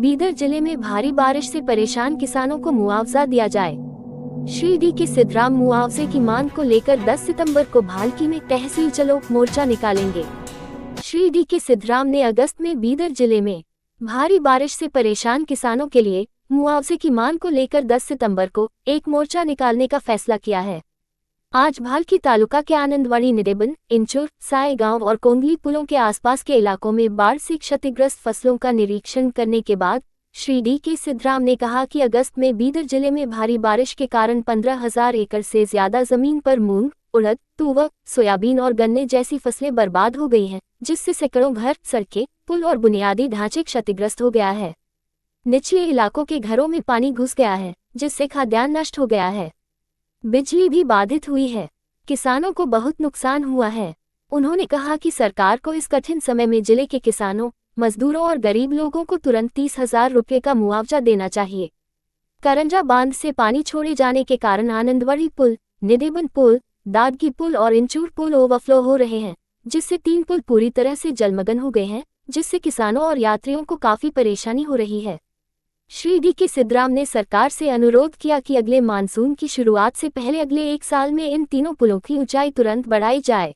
बीदर जिले में भारी बारिश से परेशान किसानों को मुआवजा दिया जाए। श्री डी के सिद्धराम मुआवजे की मांग को लेकर 10 सितंबर को भालकी में तहसील चलो मोर्चा निकालेंगे। श्री डी के सिद्धराम ने अगस्त में बीदर जिले में भारी बारिश से परेशान किसानों के लिए मुआवजे की मांग को लेकर 10 सितंबर को एक मोर्चा निकालने का फैसला किया है। आज भालकी तालुका के आनंदवाड़ी, निडेबन, इंचुर, साय गांव और कोंगली पुलों के आसपास के इलाकों में बाढ़ से क्षतिग्रस्त फसलों का निरीक्षण करने के बाद श्री डी के सिद्धराम ने कहा कि अगस्त में बीदर जिले में भारी बारिश के कारण 15,000 एकड़ से ज्यादा जमीन पर मूंग, उड़द, तुवर, सोयाबीन और गन्ने जैसी फसलें बर्बाद हो गई हैं, जिससे सैकड़ों घर, सड़कें, पुल और बुनियादी ढांचे क्षतिग्रस्त हो गया है। निचले इलाकों के घरों में पानी घुस गया है, जिससे खाद्यान्न नष्ट हो गया है। बिजली भी बाधित हुई है। किसानों को बहुत नुकसान हुआ है। उन्होंने कहा कि सरकार को इस कठिन समय में जिले के किसानों, मजदूरों और गरीब लोगों को तुरंत 30,000 रुपये का मुआवजा देना चाहिए। करंजा बांध से पानी छोड़े जाने के कारण आनंदवाड़ी पुल, निडेबन पुल, दादगी पुल और इंचूर पुल ओवरफ्लो हो रहे हैं, जिससे 3 पुल पूरी तरह से जलमग्न हो गए हैं, जिससे किसानों और यात्रियों को काफी परेशानी हो रही है। श्री डी के सिद्धराम ने सरकार से अनुरोध किया कि अगले मानसून की शुरुआत से पहले अगले 1 साल में इन तीनों पुलों की ऊंचाई तुरंत बढ़ाई जाए।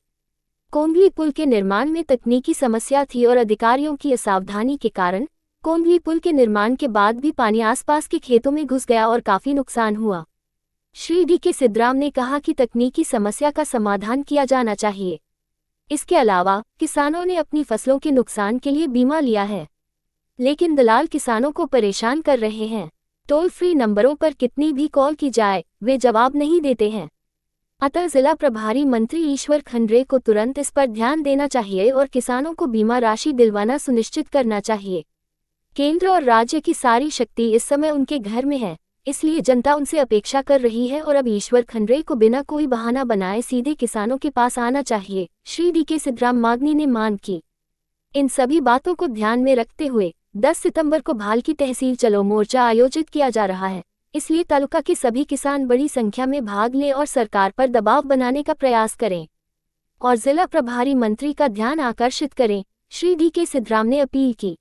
कोंगली पुल के निर्माण में तकनीकी समस्या थी और अधिकारियों की असावधानी के कारण कोंगली पुल के निर्माण के बाद भी पानी आसपास के खेतों में घुस गया और काफी नुकसान हुआ। श्री डी के सिद्धराम ने कहा कि तकनीकी समस्या का समाधान किया जाना चाहिए। इसके अलावा किसानों ने अपनी फसलों के नुकसान के लिए बीमा लिया है, लेकिन दलाल किसानों को परेशान कर रहे हैं। टोल फ्री नंबरों पर कितनी भी कॉल की जाए, वे जवाब नहीं देते हैं। अतः जिला प्रभारी मंत्री ईश्वर खंड्रे को तुरंत इस पर ध्यान देना चाहिए और किसानों को बीमा राशि दिलवाना सुनिश्चित करना चाहिए। केंद्र और राज्य की सारी शक्ति इस समय उनके घर में है, इसलिए जनता उनसे अपेक्षा कर रही है और अब ईश्वर खंड्रे को बिना कोई बहाना बनाए सीधे किसानों के पास आना चाहिए। श्री डी के सिद्धराम मागनी ने मांग की। इन सभी बातों को ध्यान में रखते हुए 10 सितंबर को भालकी तहसील चलो मोर्चा आयोजित किया जा रहा है, इसलिए तालुका के सभी किसान बड़ी संख्या में भाग लें और सरकार पर दबाव बनाने का प्रयास करें और जिला प्रभारी मंत्री का ध्यान आकर्षित करें, श्री डी के सिद्धराम ने अपील की।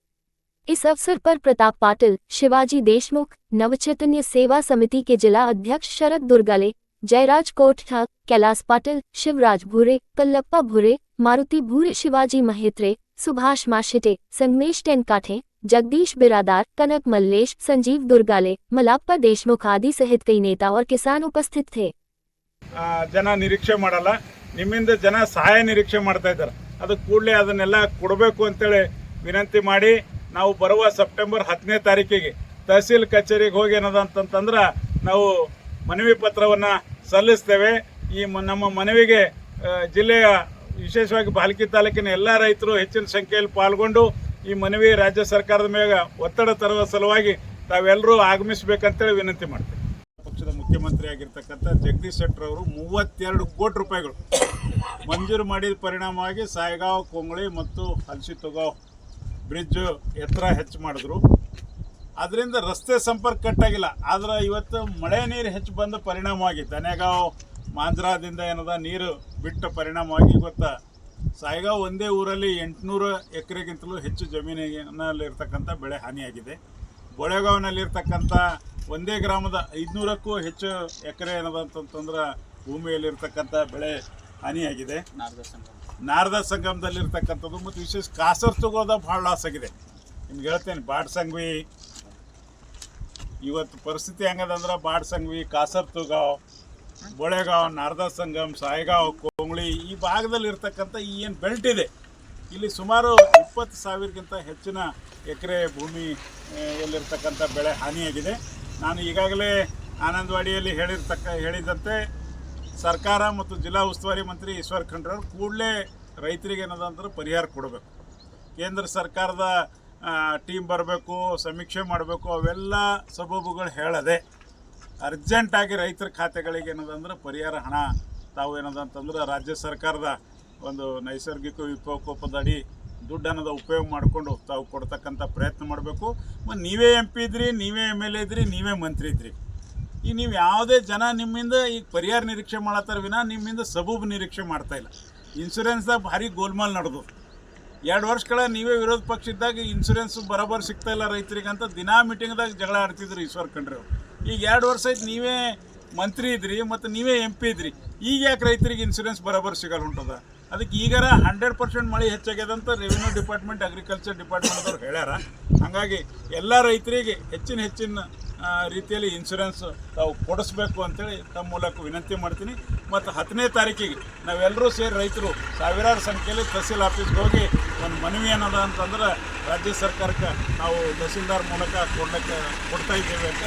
इस अवसर पर प्रताप पाटिल, शिवाजी देशमुख, नवचैतन्य सेवा समिति के जिला अध्यक्ष शरद दुर्गाले, जयराज कोठा, कैलाश पाटिल, शिवराज भूरे, कल्लप्पा भूरे, मारुति भूरे, शिवाजी महेत्रे, सुभाष माशिटे, संगमेश टेनकाठे, जगदीश बिरादार, कनक मल्लेश, संजीव दुर्गाले, मलाप्पा देशमुख आदि सहित कई नेता और किसान उपस्थित थे। जन निरीक्षे ಮಾಡಲ್ಲ, ನಿಮ್ಮಿಂದ ಜನ ಸಹಾಯ ನಿರೀಕ್ಷೆ ಮಾಡ್ತಾ ಇದ್ದಾರೆ। ಅದು ಕೂಡಲೇ ಅದನ್ನೆಲ್ಲ ಕೊಡಬೇಕು ಅಂತೇಳಿ ವಿನಂತಿ ಮಾಡಿ ನಾವು ಬರುವ ಸೆಪ್ಟೆಂಬರ್ 10ನೇ ತಾರೀಕಿಗೆ ತಹಸೀಲ್ ಕಚೇರಿಗೆ ಹೋಗಿ ಏನದಂತಂದ್ರೆ ನಾವು ಮನವಿ ಪತ್ರವನ್ನು ಸಲ್ಲಿಸ್ತೇವೆ। ಈ ನಮ್ಮ ಮನವಿಗೆ ಜಿಲ್ಲೆಯ ವಿಶೇಷವಾಗಿ ಭಾಲ್ಕಿ ತಾಲೂಕಿನ ಎಲ್ಲ ರೈತರು ಹೆಚ್ಚಿನ ಸಂಖ್ಯೆಯಲ್ಲಿ ಪಾಲ್ಗೊಂಡು ಈ ಮನವಿ ರಾಜ್ಯ ಸರ್ಕಾರದ ಮೇಲೆ ಒತ್ತಡ ತರುವ ಸಲುವಾಗಿ ತಾವೆಲ್ಲರೂ ಆಗಮಿಸಬೇಕಂತೇಳಿ ವಿನಂತಿ ಮಾಡ್ತೀವಿ। ಪಕ್ಷದ ಮುಖ್ಯಮಂತ್ರಿ ಆಗಿರ್ತಕ್ಕಂಥ ಜಗದೀಶ್ ಶೆಟ್ಟರ್ ಅವರು 32 ಕೋಟಿ ರೂಪಾಯಿಗಳು ಮಂಜೂರು ಮಾಡಿದ ಪರಿಣಾಮವಾಗಿ ಸಾಯಗಾಂವ್, ಕೊಂಗಳಿ ಮತ್ತು ಹಲಸಿತುಗಾಂವ್ ಬ್ರಿಡ್ಜ್ ಎತ್ತರ ಹೆಚ್ಚು ಮಾಡಿದ್ರು। ಅದರಿಂದ ರಸ್ತೆ ಸಂಪರ್ಕ ಕಟ್ಟಾಗಿಲ್ಲ, ಆದ್ರೆ ಇವತ್ತು ಮಳೆ ನೀರು ಹೆಚ್ಚು ಬಂದ ಪರಿಣಾಮವಾಗಿ ದನೆಗಾಂವ್, ಮಾಂಜ್ರಾದಿಂದ ಏನದ ನೀರು ಬಿಟ್ಟ ಪರಿಣಾಮವಾಗಿ ಇವತ್ತು ಸಾಯಗಾಂವ್ ಒಂದೇ ಊರಲ್ಲಿ 800 ಎಕರೆಗಿಂತಲೂ ಹೆಚ್ಚು ಜಮೀನಿನಲ್ಲಿರ್ತಕ್ಕಂಥ ಬೆಳೆ ಹಾನಿಯಾಗಿದೆ। ಬೋಳೆಗಾಂವ್ನಲ್ಲಿರ್ತಕ್ಕಂಥ ಒಂದೇ ಗ್ರಾಮದ 500ಕ್ಕೂ ಹೆಚ್ಚು ಎಕರೆ ಏನದಂತಂದ್ರೆ ಭೂಮಿಯಲ್ಲಿರ್ತಕ್ಕಂಥ ಬೆಳೆ ಹಾನಿಯಾಗಿದೆ। ನಾರದ ಸಂಗಮದಲ್ಲಿರ್ತಕ್ಕಂಥದ್ದು ಮತ್ತು ವಿಶೇಷ ಕಾಸರತುಗೋದ ಭಾಳ ಲಾಸ್ ಆಗಿದೆ। ನಿಮ್ಗೆ ಹೇಳ್ತೇನೆ, ಬಾಡ್ಸಂಗ್ವಿ ಇವತ್ತು ಪರಿಸ್ಥಿತಿ ಹೆಂಗದಂದ್ರೆ ಬಾಡ್ಸಂಗ್ವಿ, ಕಾಸರತುಗಾಂವ್, ಬೋಳೆಗಾಂವ್, ನಾರದ ಸಂಗಮ್, ಸಾಯಗಾಂವ್, ಕೊಂಗಳಿ ಈ ಭಾಗದಲ್ಲಿ ಇರ್ತಕ್ಕಂಥ ಈ ಏನು ಬೆಲ್ಟ್ ಇದೆ, ಇಲ್ಲಿ ಸುಮಾರು 20,000ಗಿಂತ ಹೆಚ್ಚಿನ ಎಕರೆ ಭೂಮಿಯಲ್ಲಿರ್ತಕ್ಕಂಥ ಬೆಳೆ ಹಾನಿಯಾಗಿದೆ। ನಾನು ಈಗಾಗಲೇ ಆನಂದವಾಡಿಯಲ್ಲಿ ಹೇಳಿದಂತೆ ಸರ್ಕಾರ ಮತ್ತು ಜಿಲ್ಲಾ ಉಸ್ತುವಾರಿ ಮಂತ್ರಿ ಈಶ್ವರ್ ಖಂಡ್ರೆ ಅವರು ಕೂಡಲೇ ರೈತರಿಗೆ ಏನದಂದ್ರೆ ಪರಿಹಾರ ಕೊಡಬೇಕು। ಕೇಂದ್ರ ಸರ್ಕಾರದ ಟೀಮ್ ಬರಬೇಕು, ಸಮೀಕ್ಷೆ ಮಾಡಬೇಕು, ಅವೆಲ್ಲ ಸಬೂಬುಗಳು ಹೇಳದೆ ಅರ್ಜೆಂಟಾಗಿ ರೈತರ ಖಾತೆಗಳಿಗೆ ಏನದಂದ್ರೆ ಪರಿಹಾರ ಹಣ ತಾವು ಏನದಂತಂದ್ರೆ ರಾಜ್ಯ ಸರ್ಕಾರದ ಒಂದು ನೈಸರ್ಗಿಕ ವಿಕೋಪದಡಿ ದುಡ್ಡು ಅನ್ನೋದು ಉಪಯೋಗ ಮಾಡಿಕೊಂಡು ತಾವು ಕೊಡ್ತಕ್ಕಂಥ ಪ್ರಯತ್ನ ಮಾಡಬೇಕು। ಮತ್ತು ನೀವೇ MP ಇದ್ರಿ, ನೀವೇ MLA ಇದ್ರಿ, ನೀವೇ ಮಂತ್ರಿ ಇದ್ರಿ, ಈಗ ನೀವು ಯಾವುದೇ ಜನ ನಿಮ್ಮಿಂದ ಈಗ ಪರಿಹಾರ ನಿರೀಕ್ಷೆ ಮಾಡತ್ತಾರ ವಿನ ನಿಮ್ಮಿಂದ ಸಬೂಬು ನಿರೀಕ್ಷೆ ಮಾಡ್ತಾಯಿಲ್ಲ। ಇನ್ಶೂರೆನ್ಸ್ದಾಗ ಭಾರಿ ಗೋಲ್ಮಾಲ್ ನಡೆದು 2 ವರ್ಷಗಳ ನೀವೇ ವಿರೋಧ ಪಕ್ಷ ಇದ್ದಾಗ ಇನ್ಸೂರೆನ್ಸ್ ಬರೋಬ್ಬರಿ ಸಿಗ್ತಾ ಇಲ್ಲ ರೈತರಿಗೆ ಅಂತ ದಿನಾ ಮೀಟಿಂಗ್ದಾಗ ಜಗಳ ಆಡ್ತಿದ್ರು ಈಶ್ವರ್ ಖಂಡ್ರೆ ಅವರು. ಈಗ 2 ವರ್ಷ ಆಯ್ತು ನೀವೇ ಮಂತ್ರಿ ಇದ್ರಿ ಮತ್ತು ನೀವೇ MP ಇದ್ರಿ, ಈಗ ಯಾಕೆ ರೈತರಿಗೆ ಇನ್ಸೂರೆನ್ಸ್ ಬರೋಬ್ಬರಿ ಸಿಗಲ್ಲ ಹೊಂಟದ? ಅದಕ್ಕೆ ಈಗಾರ 100% ಮಳೆ ಹೆಚ್ಚಾಗ್ಯದ ಅಂತ ರೆವಿನ್ಯೂ ಡಿಪಾರ್ಟ್ಮೆಂಟ್, ಅಗ್ರಿಕಲ್ಚರ್ ಡಿಪಾರ್ಟ್ಮೆಂಟ್ದವ್ರು ಹೇಳ್ಯಾರ. ಹಾಗಾಗಿ ಎಲ್ಲ ರೈತರಿಗೆ ಹೆಚ್ಚಿನ ರೀತಿಯಲ್ಲಿ ಇನ್ಸೂರೆನ್ಸ್ ತಾವು ಕೊಡಿಸ್ಬೇಕು ಅಂತೇಳಿ ತಮ್ಮ ಮೂಲಕ ವಿನಂತಿ ಮಾಡ್ತೀನಿ. ಮತ್ತು 10ನೇ ತಾರೀಕಿಗೆ ನಾವೆಲ್ಲರೂ ಸೇರಿ ರೈತರು ಸಾವಿರಾರು ಸಂಖ್ಯೆಯಲ್ಲಿ ತಹಸೀಲ್ ಆಫೀಸ್ಗೆ ಹೋಗಿ ಒಂದು ಮನವಿ ಏನದ ಅಂತಂದ್ರೆ ರಾಜ್ಯ ಸರ್ಕಾರಕ್ಕೆ ನಾವು ತಹಸೀಲ್ದಾರ್ ಮೂಲಕ ಕೊಡ್ತಾ ಇದ್ದೇವೆ ಅಂತ